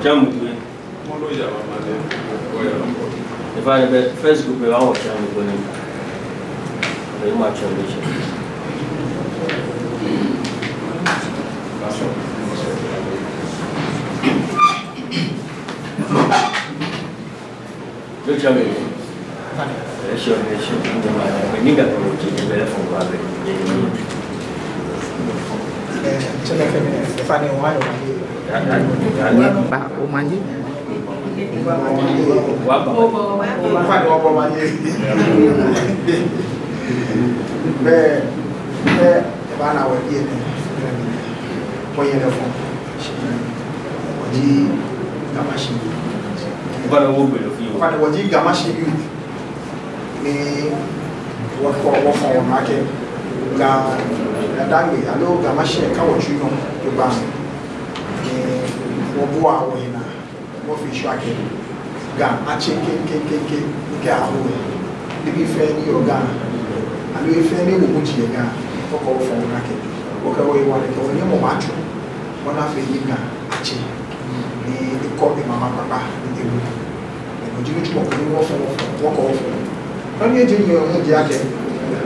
Jamu tu. If I have first group, I want Jamu to him. Very much ambition. Good job. Sure. We need a project from Bali. If I know why, Dangue, allo Gamashi and Kawachuno, the bank. Wabua, what fish racket. Gam, a chicken, Gahu, the Fanny or Ghana. And we Fanny Wuchi again, for all from racket. Walk away one at all, no macho. One of the Yina, Achi. The call the Mamma Papa, the wood. And you walk off. When you do your own jacket.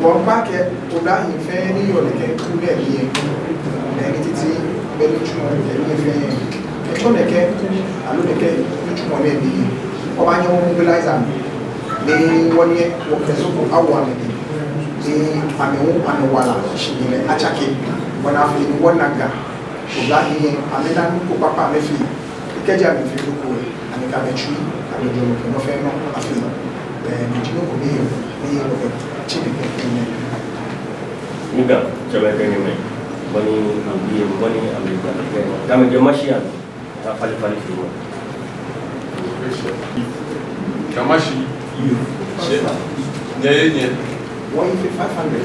One packet would die in Fanny or the cool day here. Entity, very true, and if you can, I look at which one may be. Or I know mobilizer. They 1 year work as I wanted. They are my own and Walla, she did a jacket. When I feel one naga, so that he and then Papa Mefi, the Kajan if you go and the Cabbage, and the Joe, no fair, no, I feel. Then you know, me. Enggak, coba tanya ni. Bani Amerika. Kami Jamasian, tak paling semua. Jamashi, ni. 1,500.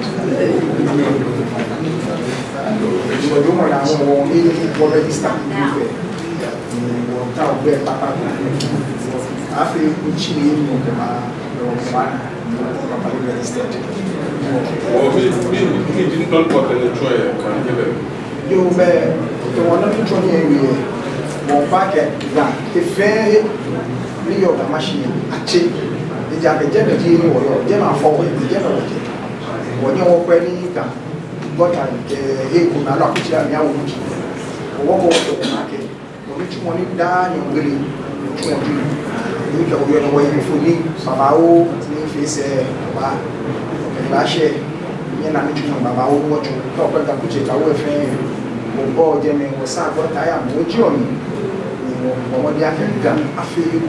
So you want to know already started. Tá o bem papá. A fim de tirar o que He didn't know what the choice can give him. You may the one of the Johnny area. One packet that if Rio the machine, a chip, the jacket generally or general forward, the general. When you walk when you can, but I could not lock it down. Walk over the market. Which one down, you really you can go away for me. Sabao, face a share. You know, about what you talk about, which is our friend. Or Jimmy was sad, but I am with you. What the African, I feel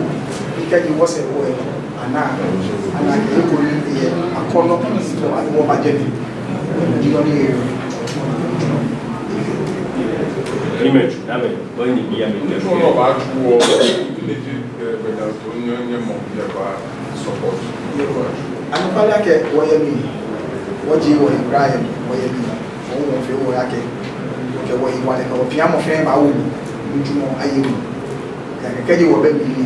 because you was a boy, and now, and I could be a corner so I go by Jimmy. Image, when you be a support. I'm not like it, what you mean. What you want, Brian, what you mean. Oh, if you were like it, okay, what you want to know. Piano frame, I will. Which one are you? I can you a baby.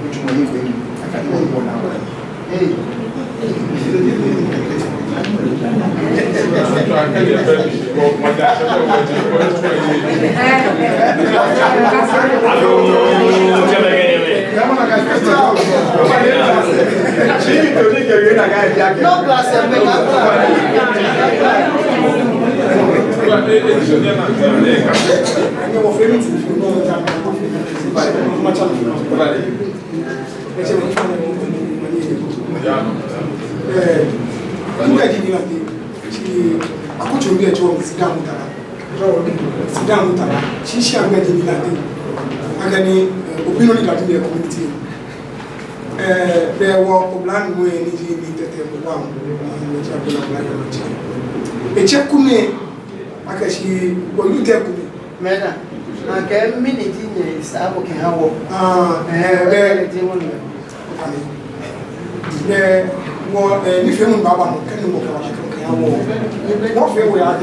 Which one are you? I can do one now. Hey. No class there were blind way in the one a check me. I can see what you get me. Madam, I can't minute in the Sabo can have very there were if you Baba can walk what we are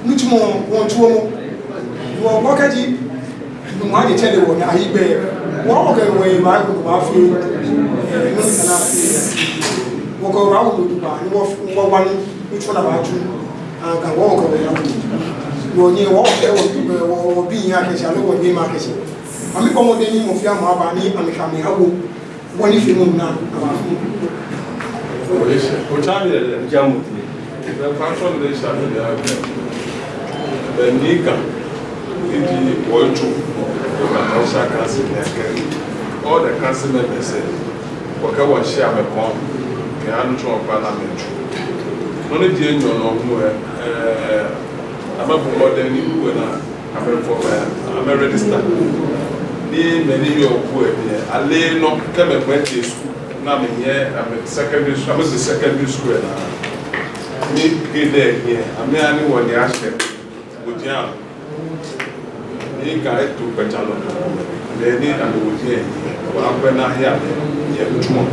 which more one two you are what I tell you what I bear. Walk away, my feel. Walk around with one, which one about you? I can walk away. When you walk there, will be here, I shall know what be market. Ami komo de ni mo fi am aba ni amikami hawo. Woni fi mu na aba fu. O chami de jamu the function de chami de the nika iti wochu the National Council all the council members say waka wa share me kon ke anu tro pa na mechu no ne die nyo no hu amabu modern ni ku na for I'm register ni many yo ku e ale no ke me kwete school na me here I'm secondary school I'm the secondary school na ni ke there here I'm ani woni ashe ojian ni ka etu pechalo le ni anu ojian wa kwena here ye tumo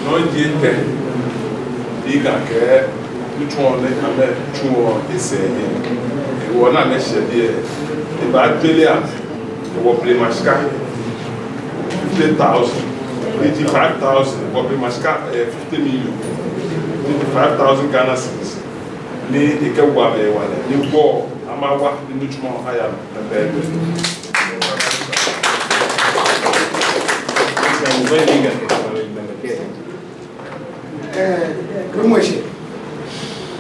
no die te ni ka ke tumo ne ame tumo ise ni wo na me shede e ba tele a wo play mashka 50,000 85,000 wo play mashka 50 million 55,000 Ghana cedis ni ikewa be wale ni wo amawa ni tumo haya be Como é?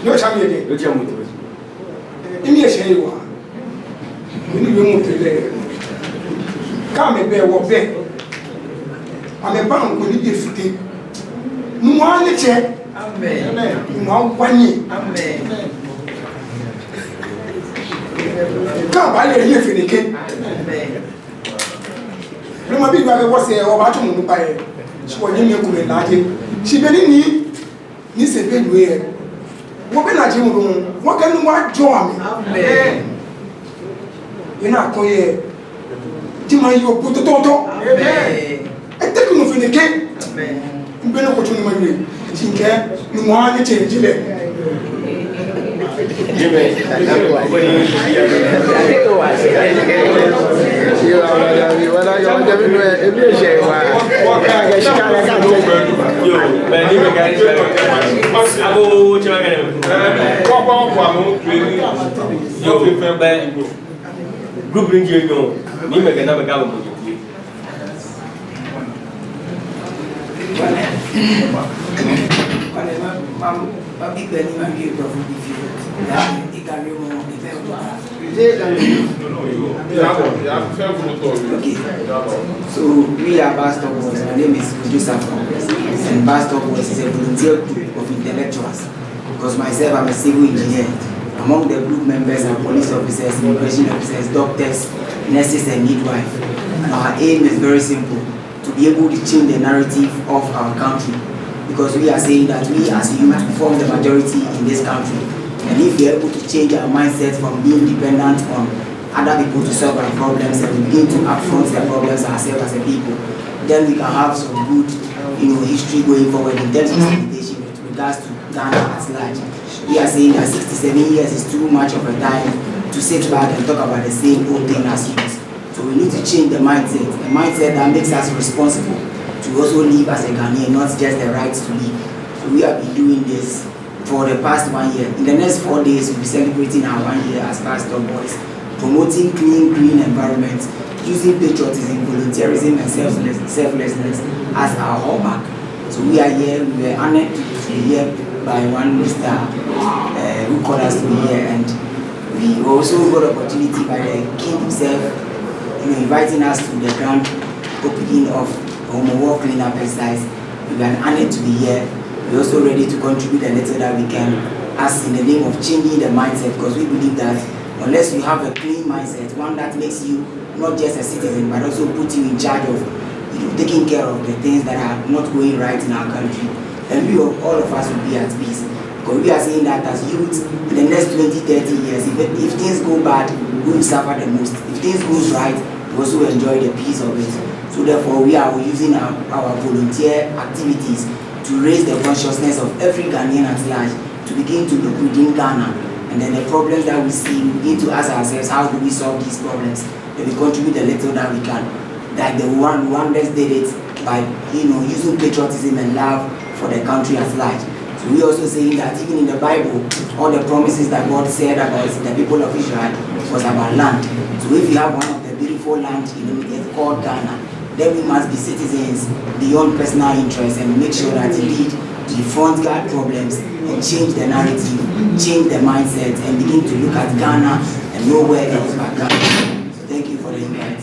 Não chama ele. eu tinha muito Imi é cheio. Ele viu muito ele. Kame be wo be. Ame ban ko ni defite. Mu ane che. Amen. Mu kwani. Amen. Ka ba le ye fenike. Amen. Prima bi ba be wo se o ba tu mu pa e. Si wo nyime ku me laje. Si be ni se be nuwe. Wo be na je mu don. Wo kan nu wa jo ame. Amen. Ina ko ye. Ti ma yo puto toto. Amen. E te ku no fenike. Amen. Mbe no ko tu ni ma yire. Ti nke ni mo ane che jile. Group ring you ni me gana me ga mo So we are Pastor Boys. My name is Joseph, and Pastor Boys is a volunteer group of intellectuals. Because myself, I'm a civil engineer. Among the group members are police officers, immigration officers, doctors, nurses, and midwives. And our aim is very simple: to be able to change the narrative of our country. Because we are saying that we as youth form the majority in this country. And if we are able to change our mindset from being dependent on other people to solve our problems and we begin to affront the problems ourselves as a people, then we can have some good history going forward in terms of sanitation with regards to Ghana at large. We are saying that 67 years is too much of a time to sit back and talk about the same old thing as youth. So we need to change the mindset that makes us responsible to also live as a Ghanaian, not just the rights to live. So we have been doing this for the past 1 year. In the next 4 days, we'll be celebrating our 1 year as Pastor Boys, promoting clean, green environment, using patriotism, volunteerism, and selflessness as our hallmark. So we are here, we were honored to be here by one Mr. Who called us to be here, and we also got the opportunity by the King himself, inviting us to the grand opening of Homo War Cleanup exercise. We are honored to be here. We're also ready to contribute a little that we can, as in the name of changing the mindset, because we believe that unless you have a clean mindset, one that makes you not just a citizen, but also put you in charge of taking care of the things that are not going right in our country, then all of us will be at peace. Because we are saying that as youth, in the next 20-30 years, if things go bad, we will suffer the most. If things go right, we also enjoy the peace of it. So therefore, we are using our volunteer activities to raise the consciousness of every Ghanaian at large, to begin to look within Ghana. And then the problems that we see, we begin to ask ourselves, how do we solve these problems? Then we contribute a little that we can. Like the Rwandans did it by using patriotism and love for the country at large. So we also saying that even in the Bible, all the promises that God said about the people of Israel was about land. So if you have one of the beautiful Land Limited called Ghana, then we must be citizens beyond personal interest and make sure that indeed we frontguard problems and change the narrative, change the mindset, and begin to look at Ghana and know where it is by Ghana. So thank you for the invite.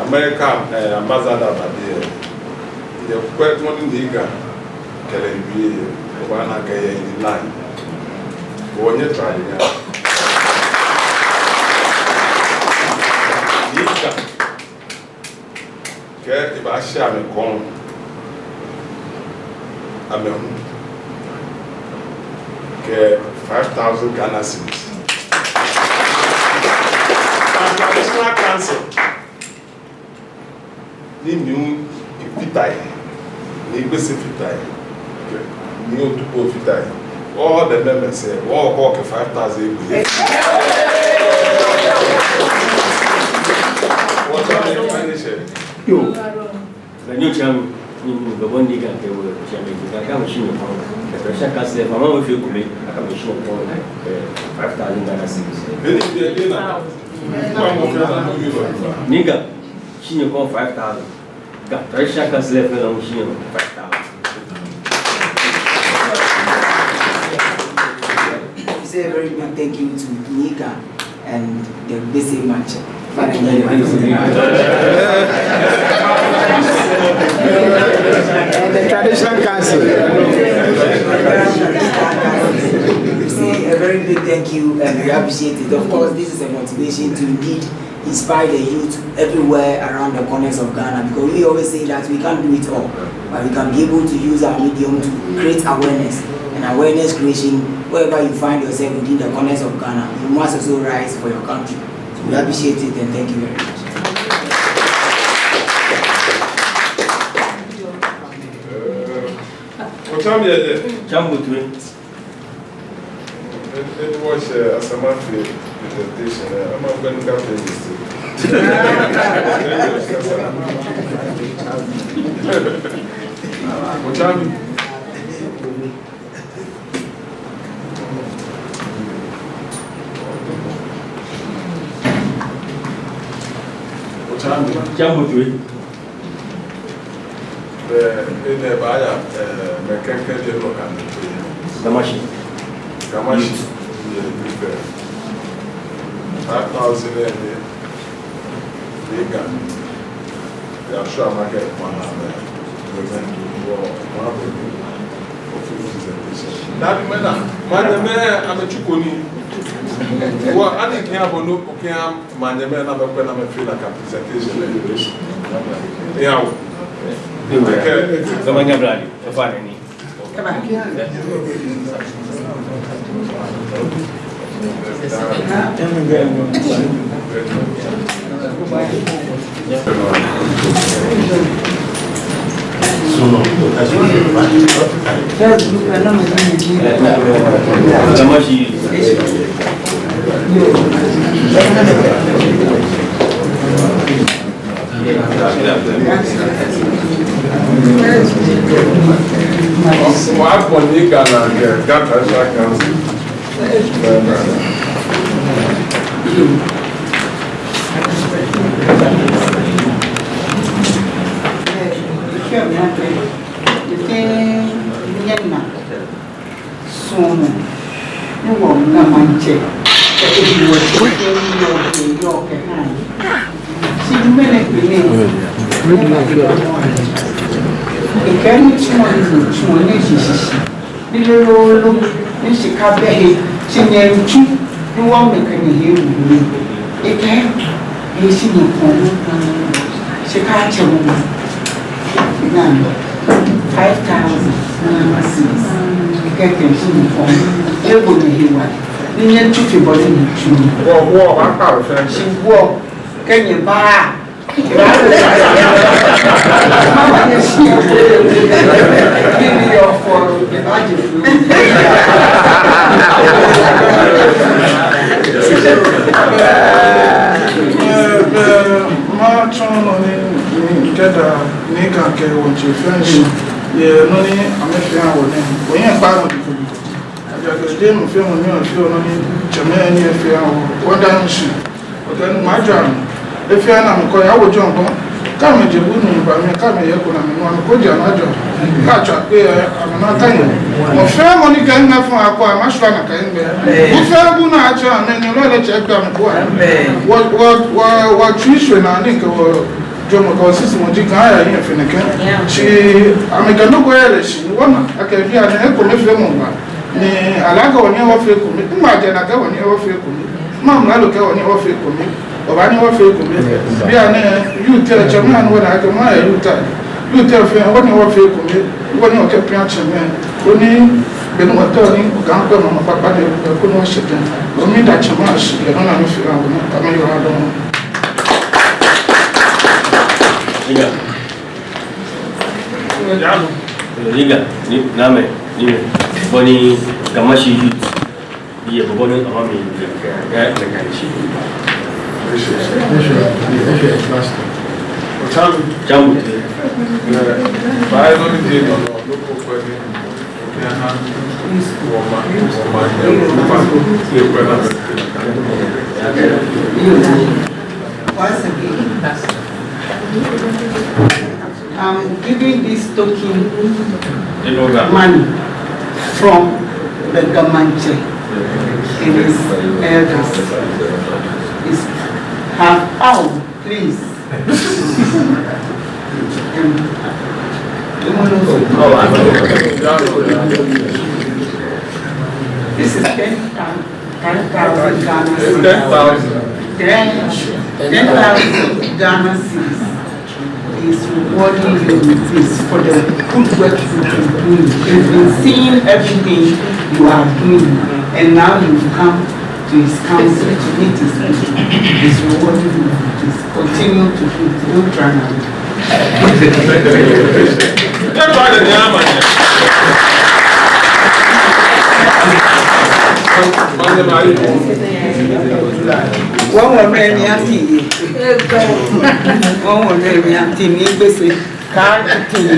American ambassador Badia, the quite one in Niga, Calabria, Obana Gaya in line. When you try it, if I share me con, Amen. 5,000 Ghana cedis. Traditional council. Ni new fitai, ni gbese fitai, ni otupo fitai. All the members say, all call 5,000. What are you finishing? Yo, the new chairman, the one nigga, they were chairman. I can't machine your phone. The pressure can't say, if I'm not with you, I can machine your phone 5,000 Ghana cedis. Nigga, she knew 5,000. Got pressure can't say, if I'm not 5,000. We say a very big thank you to Nika and the basic match. And the traditional council. We say a very big thank you and we appreciate it. Of course, this is a motivation to indeed inspire the youth everywhere around the corners of Ghana, because we always say that we can't do it all, but we can be able to use our medium to create awareness. And awareness creation, wherever you find yourself within the corners of Ghana, you must also rise for your country. So we appreciate it and thank you very much. Jambo to it. It was a Samantha presentation. I'm not going to come to this. Jambo to it. In the buyer, mechanical development. The machine. Kamashi, 5,000 a year. They are sure market one I'm a chukuni. Well, I didn't care about no okay, my name and I'm feel like a presentation. Yeah. Zamanya Brady, the funny. What one you got council? kẹ̀kẹ́ fún ìfọ̀n ego ní ìwà níyẹn tún fi bọ́lí ní tù. wọ́n wá pàrọ̀ fẹ́. ṣùgbọ́n kẹ́yìn bá a. Mama yẹn ṣí kí ni ọ̀fọ̀ ìbàjẹ́ fún mi. máa tún lọ ní kẹ́dà ní kàkẹ́ wọ̀njẹ́ fẹ́ǹsì yẹ lọ ní àmẹ́fẹ́ àwọn ní òyìn ẹ̀pá àwọn ìdìbò àjàgbẹ̀dẹ́ nù fẹ́ wọn ní ọ̀fẹ́ ọ̀nà ní jẹ̀mẹ́ ní ẹ̀fẹ́ àwọn wọ́n dáhùn sí ọ̀tẹ́nu máa jà nù efi ana mekọ ya wo john bon kama je bunu ba mi kama ye ko na mi no ko je na jo ka cha pe amana tan mo fe mo ni kan na fun akọ ma shwa na kan be mo fe bu na ajo na ni lo le che gba mi ko wa tuition na ni ko jo mo ko sisi mo ji kan ya yin fe ne kan chi amega no ko ele shi wona aka bi ana e ko me fe mo ba ni alaga woni wa fe ko mi ma je na ga woni wa fe ko mi ma mo lo ke woni wa fe ko mi ọba ni wọ́n fẹ́ kùnmí bí a ní yóò tẹ́ ẹ̀kyẹ́ mú àwọn ọ̀nà àgbẹ̀ mọ́ ẹ̀yọ́ tẹ́ fẹ́ wọ́n ni wọ́n fẹ́ kùnmí wọ́n ni ọ̀kẹ́ pín àkyẹ́ mẹ́ ó ní bẹ̀rù wọ́n tẹ́ ọ ní ọ̀gá pẹ́ mọ́ pápá ní ẹ̀kọ́ ní wọ́n ṣe tẹ́ omi dàkyẹ́ mọ́ àṣì ẹ̀rọ náà ní fẹ́ àwọn ọ̀nà yọ̀ ọ́ dọ́wọ́. Liga ni name ni boni kamashi ye boboni amami ya kanchi jambo báyìí ló ní di ènìyàn ló kó pẹ́ ní òkè àná wọ́n máa yẹ nípa ìpẹ́ náà Once again, I'm giving this token money from the Gamanche and his elders. Have out, please. This is 10,000 Ghana cedis. 10,000 Ghana cedis is rewarding you with this for the good work you've been doing. You've been seeing everything you are doing, and now you've come to his council to meet his people. He's rewarding you with this. Continue to do it. Don't try now. Wọ́n wọ̀ mẹ́rin àti ìyè. Wọ́n wọ̀ mẹ́rin àti ní gbèsè káàkiri.